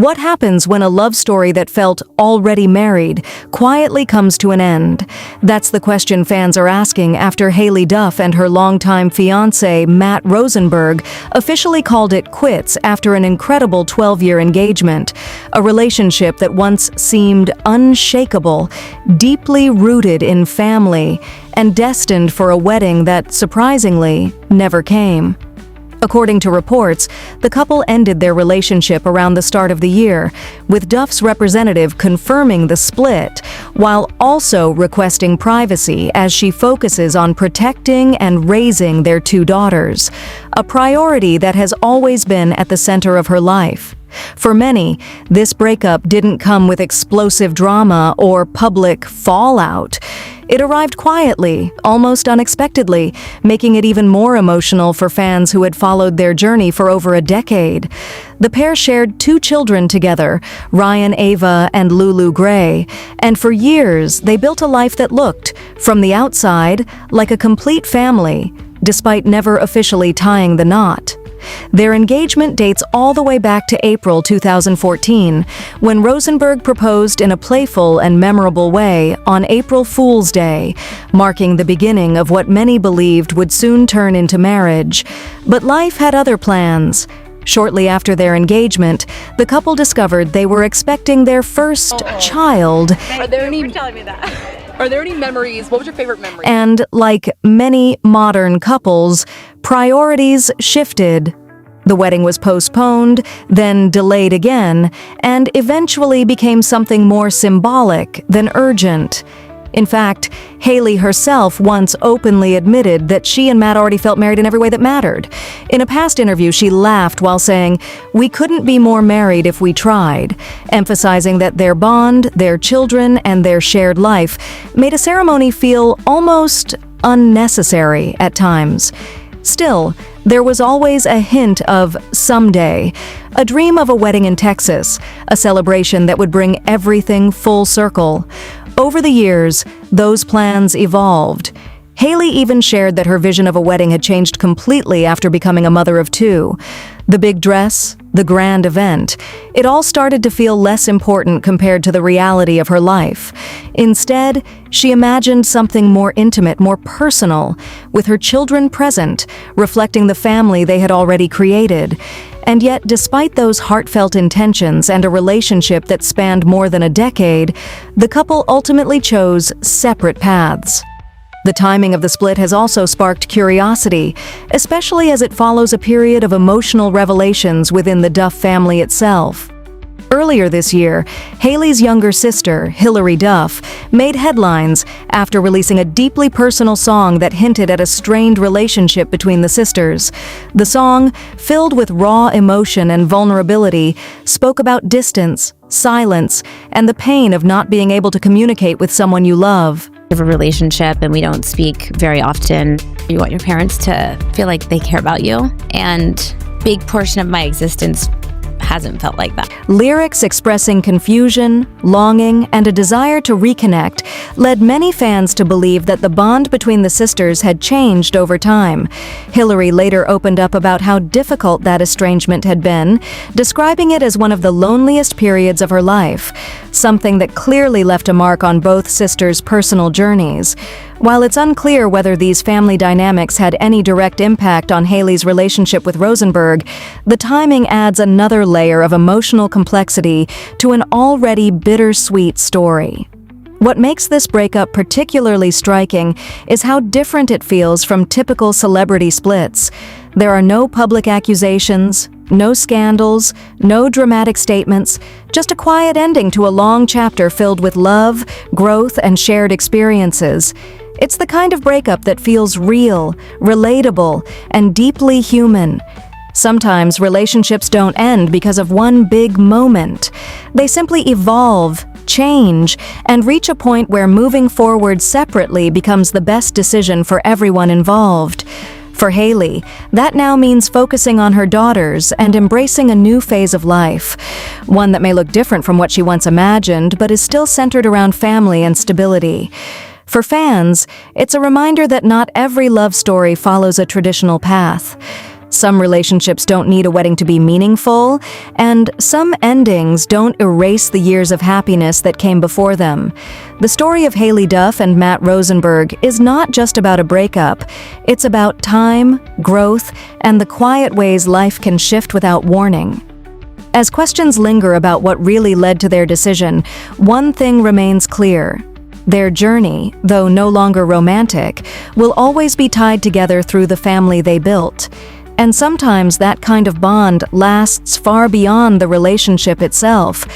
What happens when a love story that felt already married quietly comes to an end? That's the question fans are asking after Haylie Duff and her longtime fiancé, Matt Rosenberg, officially called it quits after an incredible 12-year engagement. A relationship that once seemed unshakable, deeply rooted in family, and destined for a wedding that, surprisingly, never came. According to reports, the couple ended their relationship around the start of the year, with Duff's representative confirming the split, while also requesting privacy as she focuses on protecting and raising their two daughters, a priority that has always been at the center of her life. For many, this breakup didn't come with explosive drama or public fallout. It arrived quietly, almost unexpectedly, making it even more emotional for fans who had followed their journey for over a decade. The pair shared 2 children together, Ryan Ava and Lulu Gray, and for years they built a life that looked, from the outside, like a complete family, despite never officially tying the knot. Their engagement dates all the way back to April 2014, when Rosenberg proposed in a playful and memorable way on April Fool's Day, marking the beginning of what many believed would soon turn into marriage. But life had other plans. Shortly after their engagement, the couple discovered they were expecting their first child. Are there any memories? What was your favorite memory? And like many modern couples, priorities shifted. The wedding was postponed, then delayed again, and eventually became something more symbolic than urgent. In fact, Haylie herself once openly admitted that she and Matt already felt married in every way that mattered. In a past interview, she laughed while saying, "We couldn't be more married if we tried," emphasizing that their bond, their children, and their shared life made a ceremony feel almost unnecessary at times. Still, there was always a hint of someday, a dream of a wedding in Texas, a celebration that would bring everything full circle. Over the years, those plans evolved. Haylie even shared that her vision of a wedding had changed completely after becoming a mother of 2. The big dress, the grand event, it all started to feel less important compared to the reality of her life. Instead, she imagined something more intimate, more personal, with her children present, reflecting the family they had already created. And yet, despite those heartfelt intentions and a relationship that spanned more than a decade, the couple ultimately chose separate paths. The timing of the split has also sparked curiosity, especially as it follows a period of emotional revelations within the Duff family itself. Earlier this year, Haylie's younger sister, Hilary Duff, made headlines after releasing a deeply personal song that hinted at a strained relationship between the sisters. The song, filled with raw emotion and vulnerability, spoke about distance, silence, and the pain of not being able to communicate with someone you love. Of a relationship and we don't speak very often. You want your parents to feel like they care about you, and a big portion of my existence hasn't felt like that. Lyrics expressing confusion, longing, and a desire to reconnect led many fans to believe that the bond between the sisters had changed over time. Hilary later opened up about how difficult that estrangement had been, describing it as one of the loneliest periods of her life, something that clearly left a mark on both sisters' personal journeys. While it's unclear whether these family dynamics had any direct impact on Haylie's relationship with Rosenberg, the timing adds another layer of emotional complexity to an already bittersweet story. What makes this breakup particularly striking is how different it feels from typical celebrity splits. There are no public accusations, no scandals, no dramatic statements, just a quiet ending to a long chapter filled with love, growth, and shared experiences. It's the kind of breakup that feels real, relatable, and deeply human. Sometimes relationships don't end because of one big moment. They simply evolve, change, and reach a point where moving forward separately becomes the best decision for everyone involved. For Haylie, that now means focusing on her daughters and embracing a new phase of life, one that may look different from what she once imagined, but is still centered around family and stability. For fans, it's a reminder that not every love story follows a traditional path. Some relationships don't need a wedding to be meaningful, and some endings don't erase the years of happiness that came before them. The story of Haylie Duff and Matt Rosenberg is not just about a breakup. It's about time, growth, and the quiet ways life can shift without warning. As questions linger about what really led to their decision, one thing remains clear. Their journey, though no longer romantic, will always be tied together through the family they built. And sometimes that kind of bond lasts far beyond the relationship itself.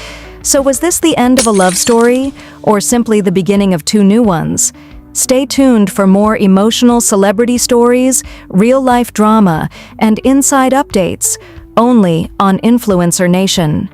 So was this the end of a love story, or simply the beginning of two new ones? Stay tuned for more emotional celebrity stories, real-life drama, and inside updates, only on Influencer Nation.